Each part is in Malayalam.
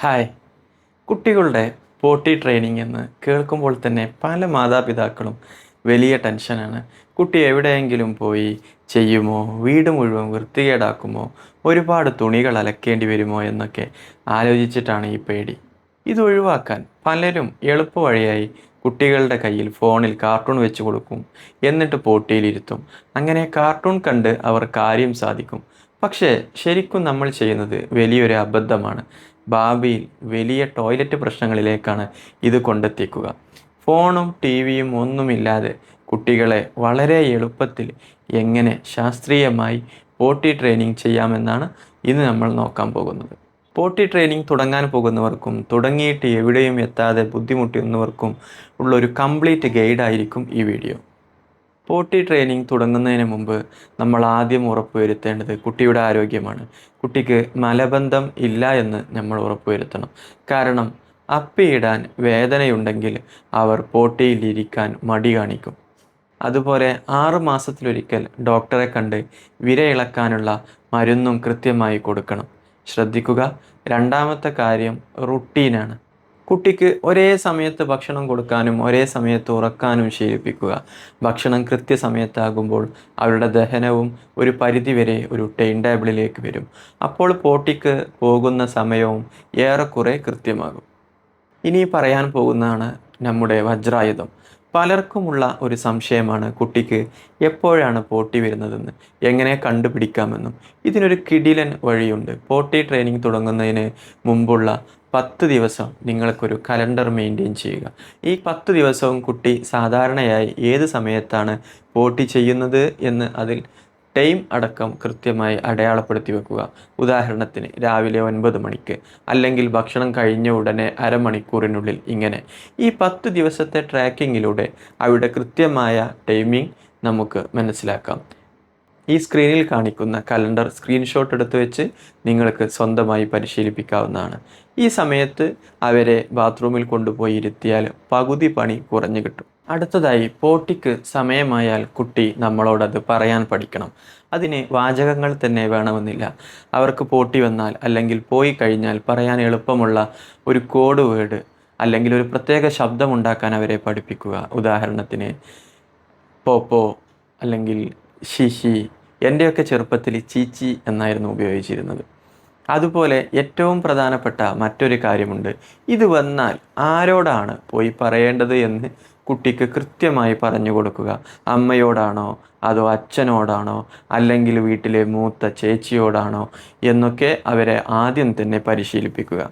ഹായ്. കുട്ടികളുടെ പോട്ടി ട്രെയിനിങ് എന്ന് കേൾക്കുമ്പോൾ തന്നെ പല മാതാപിതാക്കളും വലിയ ടെൻഷനാണ്. കുട്ടി എവിടെയെങ്കിലും പോയി ചെയ്യുമോ, വീട് മുഴുവൻ വൃത്തികേടാക്കുമോ, ഒരുപാട് തുണികൾ അലക്കേണ്ടി വരുമോ എന്നൊക്കെ ആലോചിച്ചിട്ടാണ് ഈ പേടി. ഇതൊഴിവാക്കാൻ പലരും എളുപ്പ വഴിയായി കുട്ടികളുടെ കയ്യിൽ ഫോണിൽ കാർട്ടൂൺ വെച്ച് കൊടുക്കും, എന്നിട്ട് പോട്ടിയിലിരുത്തും. അങ്ങനെ കാർട്ടൂൺ കണ്ട് അവർ കാര്യം സാധിക്കും. പക്ഷേ ശരിക്കും നമ്മൾ ചെയ്യുന്നത് വലിയൊരു അബദ്ധമാണ്. ഭാവിയിൽ വലിയ ടോയ്ലറ്റ് പ്രശ്നങ്ങളിലേക്കാണ് ഇത് കൊണ്ടെത്തിക്കുക. ഫോണും ടി വിയും ഒന്നുമില്ലാതെ കുട്ടികളെ വളരെ എളുപ്പത്തിൽ എങ്ങനെ ശാസ്ത്രീയമായി പോട്ടി ട്രെയിനിങ് ചെയ്യാമെന്നാണ് ഇന്ന് നമ്മൾ നോക്കാൻ പോകുന്നത്. പോട്ടി ട്രെയിനിങ് തുടങ്ങാൻ പോകുന്നവർക്കും തുടങ്ങിയിട്ട് എവിടെയും എത്താതെ ബുദ്ധിമുട്ടുന്നവർക്കും ഉള്ളൊരു കംപ്ലീറ്റ് ഗൈഡായിരിക്കും ഈ വീഡിയോ. പോട്ടി ട്രെയിനിങ് തുടങ്ങുന്നതിന് മുമ്പ് നമ്മൾ ആദ്യം ഉറപ്പുവരുത്തേണ്ടത് കുട്ടിയുടെ ആരോഗ്യമാണ്. കുട്ടിക്ക് മലബന്ധം ഇല്ല എന്ന് നമ്മൾ ഉറപ്പുവരുത്തണം. കാരണം അപ്പിയിടാൻ വേദനയുണ്ടെങ്കിൽ അവർ പോട്ടിയിലിരിക്കാൻ മടി കാണിക്കും. അതുപോലെ 6 മാസത്തിലൊരിക്കൽ ഡോക്ടറെ കണ്ട് വിരയിളക്കാനുള്ള മരുന്നും കൃത്യമായി കൊടുക്കണം. ശ്രദ്ധിക്കുക. രണ്ടാമത്തെ കാര്യം റുട്ടീനാണ്. കുട്ടിക്ക് ഒരേ സമയത്ത് ഭക്ഷണം കൊടുക്കാനും ഒരേ സമയത്ത് ഉറക്കാനും ശീലിപ്പിക്കുക. ഭക്ഷണം കൃത്യസമയത്താകുമ്പോൾ അവരുടെ ദഹനവും ഒരു പരിധിവരെ ഒരു ടൈം ടേബിളിലേക്ക് വരും. അപ്പോൾ പോട്ടിക്ക് പോകുന്ന സമയവും ഏറെക്കുറെ കൃത്യമാകും. ഇനി പറയാൻ പോകുന്നതാണ് നമ്മുടെ വജ്രായുധം. പലർക്കുമുള്ള ഒരു സംശയമാണ് കുട്ടിക്ക് എപ്പോഴാണ് പോട്ടി വരുന്നതെന്ന്, എങ്ങനെ കണ്ടുപിടിക്കാമെന്നും. ഇതിനൊരു കിടിലൻ വഴിയുണ്ട്. പോട്ടി ട്രെയിനിങ് തുടങ്ങുന്നതിന് മുമ്പുള്ള 10 ദിവസം നിങ്ങൾക്കൊരു കലണ്ടർ മെയിൻറ്റെയിൻ ചെയ്യുക. ഈ 10 ദിവസവും കുട്ടി സാധാരണയായി ഏത് സമയത്താണ് പോട്ടി ചെയ്യുന്നത് എന്ന് അതിൽ ടൈം അടക്കം കൃത്യമായി അടയാളപ്പെടുത്തി വെക്കുക. ഉദാഹരണത്തിന് രാവിലെ 9 മണിക്ക്, അല്ലെങ്കിൽ ഭക്ഷണം കഴിഞ്ഞ ഉടനെ അരമണിക്കൂറിനുള്ളിൽ. ഇങ്ങനെ ഈ 10 ദിവസത്തെ ട്രാക്കിങ്ങിലൂടെ അവിടെ കൃത്യമായ ടൈമിംഗ് നമുക്ക് മനസ്സിലാക്കാം. ഈ സ്ക്രീനിൽ കാണിക്കുന്ന കലണ്ടർ സ്ക്രീൻഷോട്ട് എടുത്ത് വെച്ച് നിങ്ങൾക്ക് സ്വന്തമായി പരിശീലിപ്പിക്കാവുന്നതാണ്. ഈ സമയത്ത് അവരെ ബാത്റൂമിൽ കൊണ്ടുപോയി ഇരുത്തിയാൽ പകുതി പണി കുറഞ്ഞു കിട്ടും. അടുത്തതായി, പോട്ടിക്ക് സമയമായാൽ കുട്ടി നമ്മളോടത് പറയാൻ പഠിക്കണം. അതിന് വാചകങ്ങൾ തന്നെ വേണമെന്നില്ല. അവർക്ക് പോട്ടി വന്നാൽ അല്ലെങ്കിൽ പോയി കഴിഞ്ഞാൽ പറയാൻ എളുപ്പമുള്ള ഒരു കോഡ് വേർഡ് അല്ലെങ്കിൽ ഒരു പ്രത്യേക ശബ്ദമുണ്ടാക്കാൻ അവരെ പഠിപ്പിക്കുക. ഉദാഹരണത്തിന് പോപ്പോ അല്ലെങ്കിൽ ശിശി. എൻ്റെയൊക്കെ ചെറുപ്പത്തിൽ ചീച്ചി എന്നായിരുന്നു ഉപയോഗിച്ചിരുന്നത്. അതുപോലെ ഏറ്റവും പ്രധാനപ്പെട്ട മറ്റൊരു കാര്യമുണ്ട്. ഇത് വന്നാൽ ആരോടാണ് പോയി പറയേണ്ടത് എന്ന് കുട്ടിക്ക് കൃത്യമായി പറഞ്ഞു കൊടുക്കുക. അമ്മയോടാണോ, അതോ അച്ഛനോടാണോ, അല്ലെങ്കിൽ വീട്ടിലെ മൂത്ത ചേച്ചിയോടാണോ എന്നൊക്കെ അവരെ ആദ്യം തന്നെ പരിശീലിപ്പിക്കുക.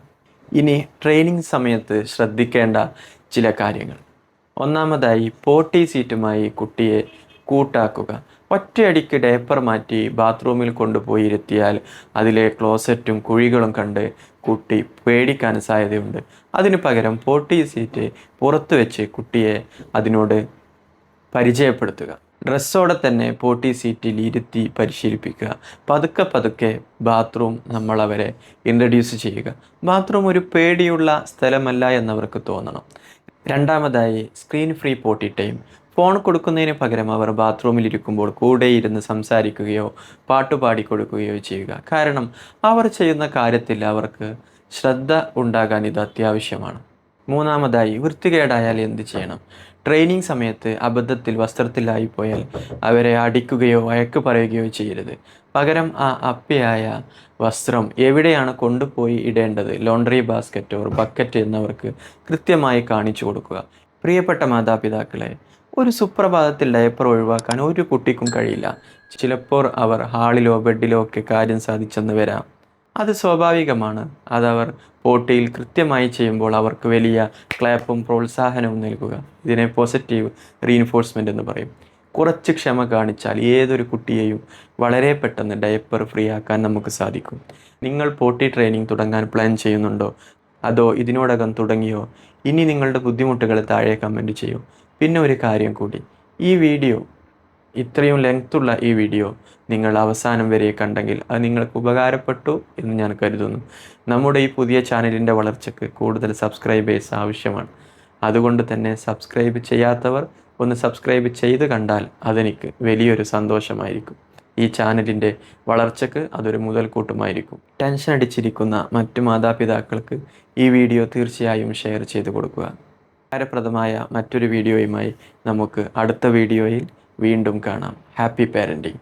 ഇനി ട്രെയിനിങ് സമയത്ത് ശ്രദ്ധിക്കേണ്ട ചില കാര്യങ്ങൾ. ഒന്നാമതായി, പോട്ടി സീറ്റുമായി കുട്ടിയെ കൂട്ടാക്കുക. ഒറ്റയടിക്ക് ഡയപ്പർ മാറ്റി ബാത്റൂമിൽ കൊണ്ടുപോയി ഇരുത്തിയാൽ അതിലെ ക്ലോസറ്റും കുഴികളും കണ്ട് കുട്ടി പേടിക്കാൻ സാധ്യതയുണ്ട്. അതിനു പകരം പോട്ടി സീറ്റ് പുറത്തു വെച്ച് കുട്ടിയെ അതിനോട് പരിചയപ്പെടുത്തുക. ഡ്രസ്സോടെ തന്നെ പോട്ടി സീറ്റിൽ ഇരുത്തി പരിശീലിപ്പിക്കുക. പതുക്കെ പതുക്കെ ബാത്റൂം നമ്മൾ അവരെ ഇൻട്രഡ്യൂസ് ചെയ്യുക. ബാത്റൂം ഒരു പേടിയുള്ള സ്ഥലമല്ല എന്നവർക്ക് തോന്നണം. രണ്ടാമതായി, സ്ക്രീൻ ഫ്രീ പോട്ടി ടൈം. ഫോൺ കൊടുക്കുന്നതിന് പകരം അവർ ബാത്റൂമിൽ ഇരിക്കുമ്പോൾ കൂടെ ഇരുന്ന് സംസാരിക്കുകയോ പാട്ടുപാടി കൊടുക്കുകയോ ചെയ്യുക. കാരണം അവർ ചെയ്യുന്ന കാര്യത്തിൽ അവർക്ക് ശ്രദ്ധ ഉണ്ടാകാൻ ഇത് അത്യാവശ്യമാണ്. മൂന്നാമതായി, വൃത്തികേടായാൽ എന്ത് ചെയ്യണം? ട്രെയിനിങ് സമയത്ത് അബദ്ധത്തിൽ വസ്ത്രത്തിലായിപ്പോയാൽ അവരെ അടിക്കുകയോ വഴക്ക് പറയുകയോ ചെയ്യരുത്. പകരം ആ അപ്പിയായ വസ്ത്രം എവിടെയാണ് കൊണ്ടുപോയി ഇടേണ്ടത്, ലോണ്ടറി ബാസ്ക്കറ്റ് ഓർ ബക്കറ്റ് എന്നവർക്ക് കൃത്യമായി കാണിച്ചു കൊടുക്കുക. പ്രിയപ്പെട്ട മാതാപിതാക്കളെ, ഒരു സുപ്രഭാതത്തിൽ ഡയപ്പർ ഒഴിവാക്കാൻ ഒരു കുട്ടിക്കും കഴിയില്ല. ചിലപ്പോൾ അവർ ഹാളിലോ ബെഡിലോ ഒക്കെ കാര്യം സാധിച്ചെന്ന് വരാം. അത് സ്വാഭാവികമാണ്. അതവർ പോട്ടിയിൽ കൃത്യമായി ചെയ്യുമ്പോൾ അവർക്ക് വലിയ ക്ലാപ്പും പ്രോത്സാഹനവും നൽകുക. ഇതിനെ പോസിറ്റീവ് റീഇൻഫോഴ്സ്മെൻ്റ് എന്ന് പറയും. കുറച്ച് ക്ഷമ കാണിച്ചാൽ ഏതൊരു കുട്ടിയെയും വളരെ പെട്ടെന്ന് ഡയപ്പർ ഫ്രീ ആക്കാൻ നമുക്ക് സാധിക്കും. നിങ്ങൾ പോട്ടി ട്രെയിനിങ് തുടങ്ങാൻ പ്ലാൻ ചെയ്യുന്നുണ്ടോ, അതോ ഇതിനോടകം തുടങ്ങിയോ? ഇനി നിങ്ങളുടെ ബുദ്ധിമുട്ടുകൾ താഴെ കമൻറ്റ് ചെയ്യൂ. പിന്നെ ഒരു കാര്യം കൂടി, ഈ വീഡിയോ, ഇത്രയും ലെങ്ത്തുള്ള ഈ വീഡിയോ നിങ്ങൾ അവസാനം വരെ കണ്ടെങ്കിൽ അത് നിങ്ങൾക്ക് ഉപകാരപ്പെട്ടു എന്ന് ഞാൻ കരുതുന്നു. നമ്മുടെ ഈ പുതിയ ചാനലിൻ്റെ വളർച്ചയ്ക്ക് കൂടുതൽ സബ്സ്ക്രൈബേഴ്സ് ആവശ്യമാണ്. അതുകൊണ്ട് തന്നെ സബ്സ്ക്രൈബ് ചെയ്യാത്തവർ ഒന്ന് സബ്സ്ക്രൈബ് ചെയ്ത് കണ്ടാൽ അതെനിക്ക് വലിയൊരു സന്തോഷമായിരിക്കും. ഈ ചാനലിൻ്റെ വളർച്ചയ്ക്ക് അതൊരു മുതൽക്കൂട്ടുമായിരിക്കും. ടെൻഷൻ അടിച്ചിരിക്കുന്ന മറ്റു മാതാപിതാക്കൾക്ക് ഈ വീഡിയോ തീർച്ചയായും ഷെയർ ചെയ്ത് കൊടുക്കുക. ഉപകാരപ്രദമായ മറ്റൊരു വീഡിയോയുമായി നമുക്ക് അടുത്ത വീഡിയോയിൽ വീണ്ടും കാണാം. Happy parenting.